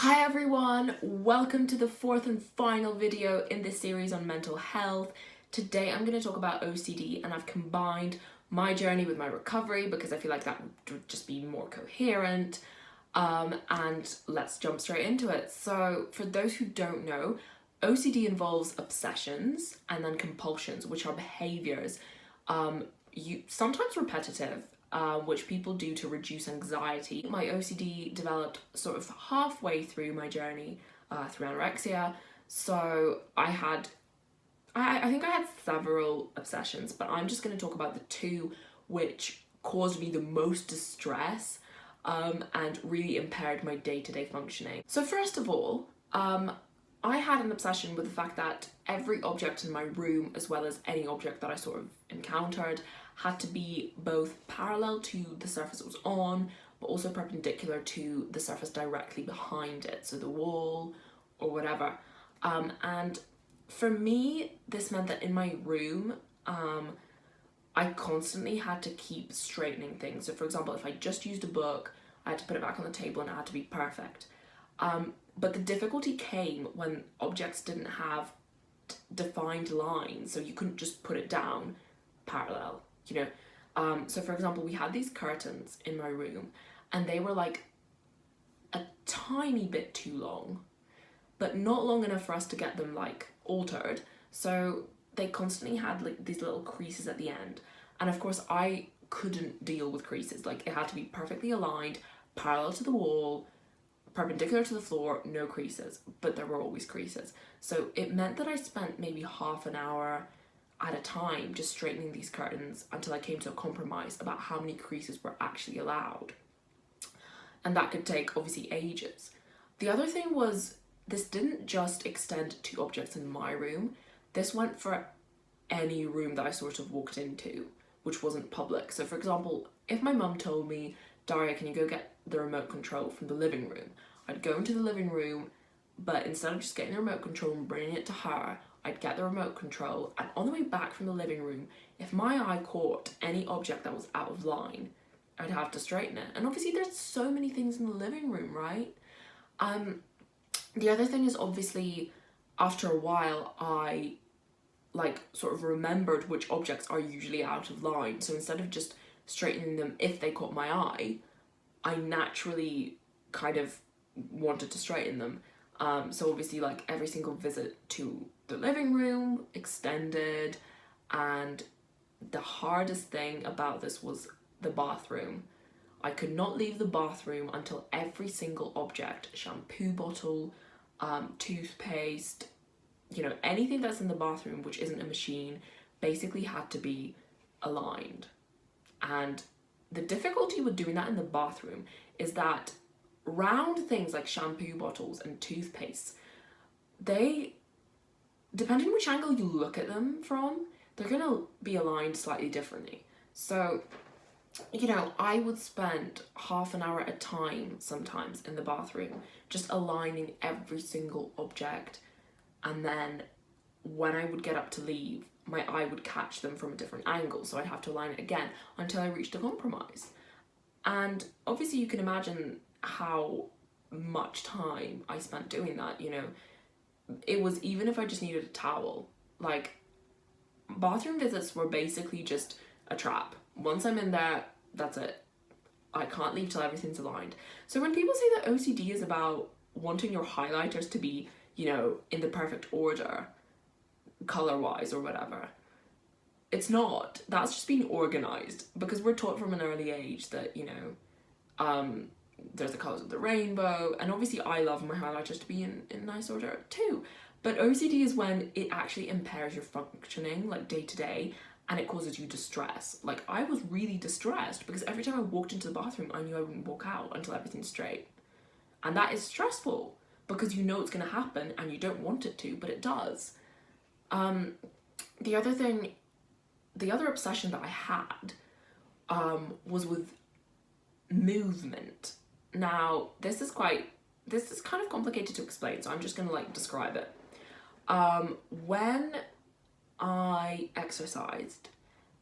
Hi everyone, welcome to the fourth and final video in this series on mental health. Today I'm going to talk about OCD and I've combined my journey with my recovery because I feel like that would just be more coherent. And let's jump straight into it. So for those who don't know, OCD involves obsessions and then compulsions, which are behaviors, sometimes repetitive, which people do to reduce anxiety. My OCD developed sort of halfway through my journey through anorexia. So I think I had several obsessions, but I'm just going to talk about the two which caused me the most distress and really impaired my day-to-day functioning. So first of all, I had an obsession with the fact that every object in my room, as well as any object that I sort of encountered, had to be both parallel to the surface it was on, but also perpendicular to the surface directly behind it, so the wall or whatever. And for me, this meant that in my room, I constantly had to keep straightening things. So for example, if I just used a book, I had to put it back on the table and it had to be perfect. But the difficulty came when objects didn't have defined lines, so you couldn't just put it down parallel, you know. So for example, we had these curtains in my room and they were like a tiny bit too long, but not long enough for us to get them like altered. So they constantly had like these little creases at the end. And of course I couldn't deal with creases. Like it had to be perfectly aligned, parallel to the wall, perpendicular to the floor, no creases, but there were always creases. So it meant that I spent maybe half an hour at a time just straightening these curtains until I came to a compromise about how many creases were actually allowed. And that could take obviously ages. The other thing was, this didn't just extend to objects in my room, this went for any room that I sort of walked into, which wasn't public. So for example, if my mum told me, Daria, can you go get the remote control from the living room? I'd go into the living room, but instead of just getting the remote control and bringing it to her, I'd get the remote control, and on the way back from the living room, if my eye caught any object that was out of line, I'd have to straighten it. And obviously there's so many things in the living room, right? The other thing is obviously after a while I like sort of remembered which objects are usually out of line. So instead of just straightening them if they caught my eye, I naturally kind of wanted to straighten them. So obviously like every single visit to the living room extended, and the hardest thing about this was the bathroom. I could not leave the bathroom until every single object, shampoo bottle, toothpaste, you know, anything that's in the bathroom which isn't a machine basically had to be aligned. And the difficulty with doing that in the bathroom is that round things like shampoo bottles and toothpaste, they, depending on which angle you look at them from, they're gonna be aligned slightly differently. So, you know, I would spend half an hour at a time sometimes in the bathroom just aligning every single object, and then when I would get up to leave, my eye would catch them from a different angle, so I'd have to align it again until I reached a compromise. And obviously you can imagine how much time I spent doing that, you know. It was, even if I just needed a towel, like bathroom visits were basically just a trap. Once I'm in there, that's it. I can't leave till everything's aligned. So when people say that OCD is about wanting your highlighters to be, you know, in the perfect order, color-wise or whatever, it's not. That's just being organized, because we're taught from an early age that, you know, there's the colors of the rainbow, and obviously I love my highlighters to be in nice order too. But OCD is when it actually impairs your functioning, like day to day, and it causes you distress. Like I was really distressed because every time I walked into the bathroom, I knew I wouldn't walk out until everything's straight. And that is stressful because you know it's gonna happen and you don't want it to, but it does. The other obsession that I had was with movement. Now, this is kind of complicated to explain, so I'm just gonna like describe it. When I exercised,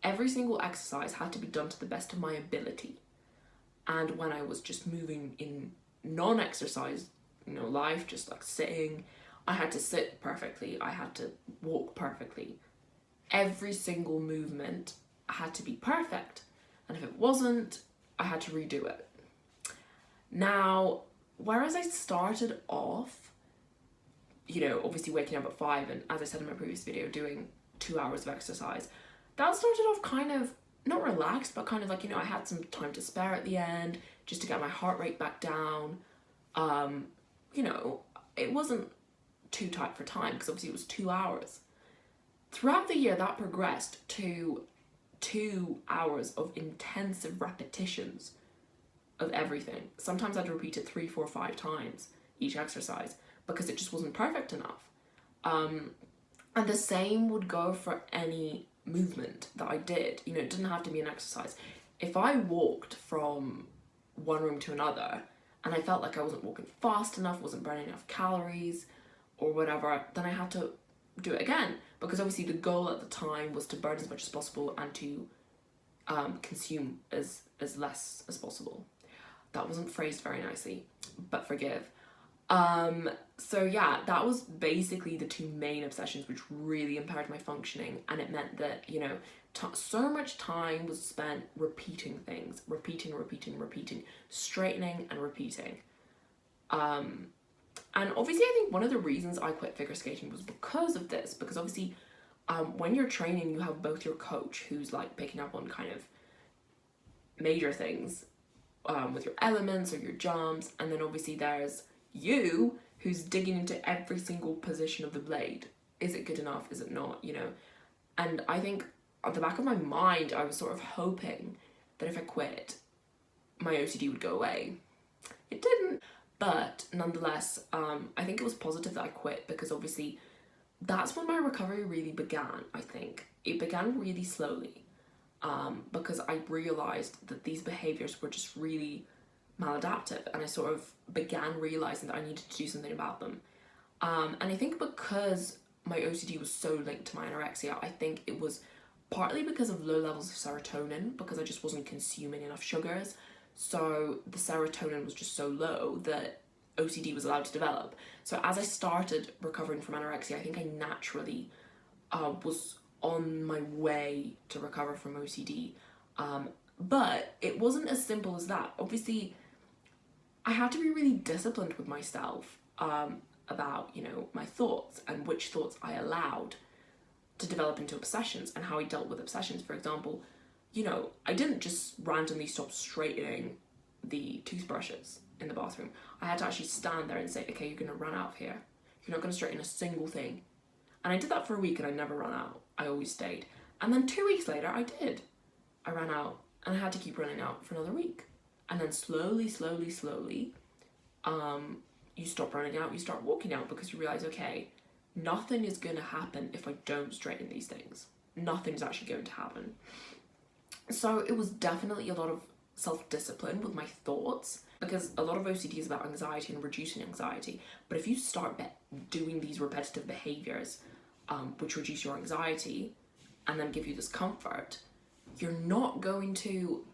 every single exercise had to be done to the best of my ability. And when I was just moving in non-exercise life, just like sitting. I had to sit perfectly. I had to walk perfectly. Every single movement had to be perfect. And if it wasn't, I had to redo it. Now, whereas I started off, obviously waking up at 5 and, as I said in my previous video, doing 2 hours of exercise, that started off kind of, not relaxed, but kind of like, I had some time to spare at the end just to get my heart rate back down. It wasn't too tight for time because obviously it was 2 hours. Throughout the year, that progressed to 2 hours of intensive repetitions of everything. Sometimes I'd repeat it 3, 4, 5 times each exercise because it just wasn't perfect enough. And the same would go for any movement that I did. It didn't have to be an exercise. If I walked from one room to another and I felt like I wasn't walking fast enough, wasn't burning enough calories or whatever, then I had to do it again, because obviously the goal at the time was to burn as much as possible and to consume as less as possible. That wasn't phrased very nicely, but forgive. So yeah, that was basically the 2 main obsessions which really impaired my functioning, and it meant that, so much time was spent repeating things, repeating, straightening and repeating. And obviously I think one of the reasons I quit figure skating was because of this, because obviously when you're training, you have both your coach who's like picking up on kind of major things with your elements or your jumps, and then obviously there's you who's digging into every single position of the blade. Is it good enough? Is it not? And I think at the back of my mind, I was sort of hoping that if I quit, my OCD would go away. It didn't, but nonetheless, I think it was positive that I quit, because obviously that's when my recovery really began. I think it began really slowly, because I realized that these behaviors were just really maladaptive, and I sort of began realizing that I needed to do something about them. And I think because my OCD was so linked to my anorexia, I think it was partly because of low levels of serotonin, because I just wasn't consuming enough sugars. So the serotonin was just so low that OCD was allowed to develop. So as I started recovering from anorexia, I think I naturally was on my way to recover from OCD. But it wasn't as simple as that. Obviously, I had to be really disciplined with myself about, my thoughts and which thoughts I allowed to develop into obsessions and how I dealt with obsessions. For example, I didn't just randomly stop straightening the toothbrushes in the bathroom. I had to actually stand there and say, okay, you're going to run out of here. You're not going to straighten a single thing. And I did that for a week and I never ran out. I always stayed. And then 2 weeks later, I did. I ran out and I had to keep running out for another week. And then slowly, you stop running out, you start walking out, because you realize, okay, nothing is going to happen if I don't straighten these things. Nothing's actually going to happen. So it was definitely a lot of self-discipline with my thoughts, because a lot of OCD is about anxiety and reducing anxiety. But if you start doing these repetitive behaviors, which reduce your anxiety and then give you this comfort, you're not going to,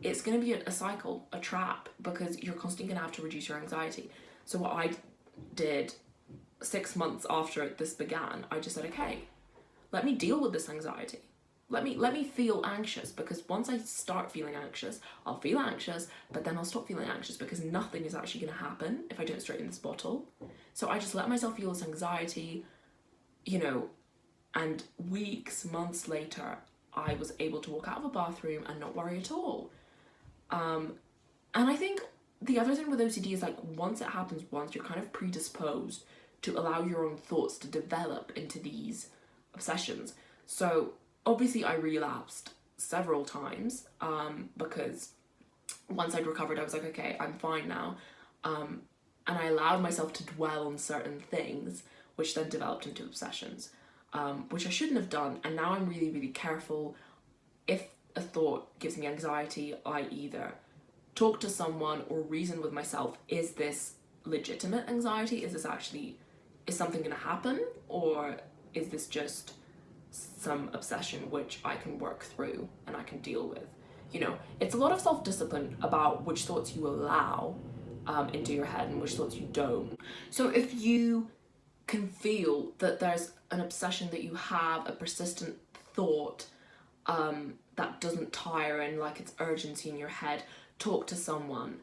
it's going to be a cycle, a trap, because you're constantly going to have to reduce your anxiety. So what I did 6 months after this began, I just said, okay, let me deal with this anxiety. Let me feel anxious, because once I start feeling anxious, I'll feel anxious, but then I'll stop feeling anxious, because nothing is actually going to happen if I don't straighten this bottle. So I just let myself feel this anxiety, and weeks, months later, I was able to walk out of a bathroom and not worry at all. And I think the other thing with OCD is, once it happens once, you're kind of predisposed to allow your own thoughts to develop into these obsessions. So obviously I relapsed several times, because once I'd recovered, I was like, okay, I'm fine now. And I allowed myself to dwell on certain things, which then developed into obsessions, which I shouldn't have done. And now I'm really, really careful. If a thought gives me anxiety, I either talk to someone or reason with myself, is this legitimate anxiety? Is something going to happen? Or is this just some obsession which I can work through and I can deal with? You know, it's a lot of self-discipline about which thoughts you allow into your head and which thoughts you don't. So if you can feel that there's an obsession that you have, a persistent thought that doesn't tire and like it's urgency in your head, talk to someone,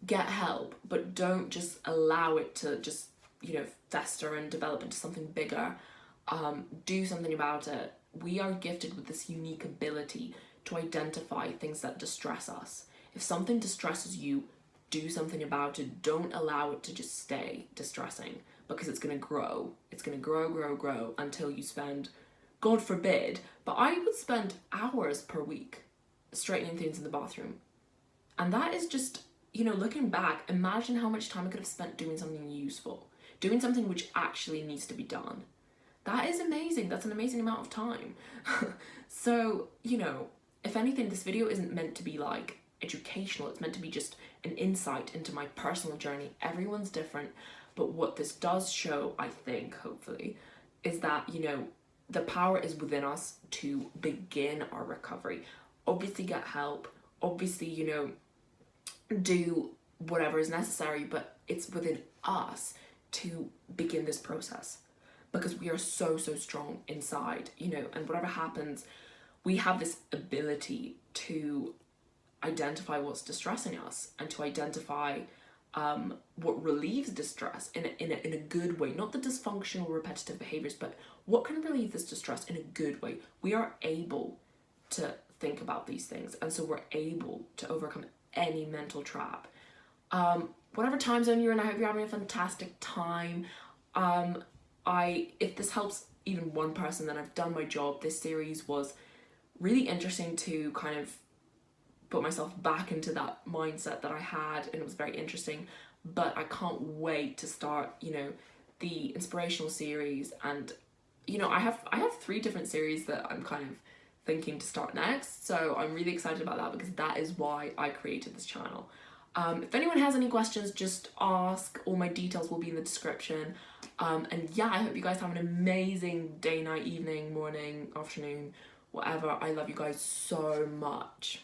get help, but don't just allow it to just, you know, fester and develop into something bigger. Do something about it. We are gifted with this unique ability to identify things that distress us. If something distresses you, do something about it. Don't allow it to just stay distressing, because it's going to grow. It's going to grow until you spend, God forbid, but I would spend hours per week straightening things in the bathroom. And that is just, you know, looking back, imagine how much time I could have spent doing something useful, doing something which actually needs to be done. That is amazing. That's an amazing amount of time. So, you know, if anything, this video isn't meant to be like educational. It's meant to be just an insight into my personal journey. Everyone's different. But what this does show, I think, hopefully, is that, you know, the power is within us to begin our recovery. Obviously get help. Obviously, you know, do whatever is necessary, but it's within us to begin this process, because we are so strong inside, you know, and whatever happens, we have this ability to identify what's distressing us and to identify what relieves distress in a good way, not the dysfunctional repetitive behaviors, but what can relieve this distress in a good way. We are able to think about these things, and so we're able to overcome any mental trap. Whatever time zone you're in, I hope you're having a fantastic time. If this helps even one person, then I've done my job. This series was really interesting to kind of put myself back into that mindset that I had, and it was very interesting. But I can't wait to start, you know, the inspirational series, and you know, I have 3 different series that I'm kind of thinking to start next, so I'm really excited about that, because that is why I created this channel. If anyone has any questions, just ask. All my details will be in the description. And yeah, I hope you guys have an amazing day, night, evening, morning, afternoon, whatever. I love you guys so much.